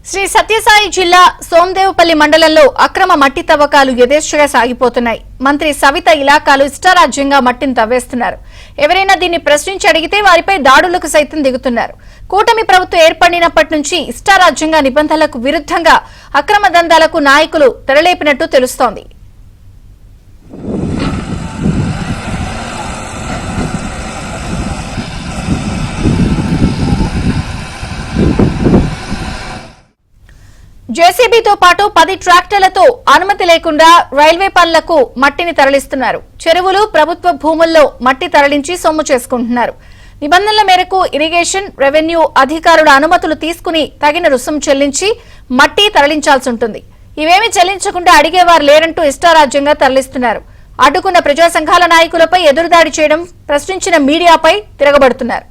శ్రీ సత్యసాయి జిల్లా సోమదేవపల్లి మండలంలో అక్రమ మట్టి తవ్వకాలు యథేచ్ఛగా సాగిపోతున్నాయి. మంత్రి సవిత ఇలాకాలు ఇష్టారాజ్యంగా మట్టిని తవ్వేస్తున్నారు. ఎవరైనా దీన్ని ప్రశ్నించి అడిగితే వారిపై దాడులకు సైతం దిగుతున్నారు. కూటమి ప్రభుత్వం ఏర్పడినప్పటి నుంచి ఇష్టారాజ్యంగా నిబంధనలకు విరుద్ధంగా అక్రమ దందాలకు నాయకులు తెరలేపినట్టు తెలుస్తోంది. జేసీబీతో పాటు 10 ట్రాక్టర్లతో అనుమతి లేకుండా రైల్వే పనులకు మట్టిని తరలిస్తున్నారు. చెరువులు, ప్రభుత్వ భూముల్లో మట్టి తరలించి సొమ్ము చేసుకుంటున్నారు. నిబంధనల మేరకు ఇరిగేషన్, రెవెన్యూ అధికారుల అనుమతులు తీసుకుని తగిన రుసుము చెల్లించి మట్టి తరలించాల్సి ఉంటుంది. ఇవేమీ చెల్లించకుండా అడిగేవారు లేరంటూ ఇష్టారాజ్యంగా తరలిస్తున్నారు. అడ్డుకున్న ప్రజా సంఘాల నాయకులపై ఎదురుదాడి చేయడం, ప్రశ్నించిన మీడియాపై తిరగబడుతున్నారు.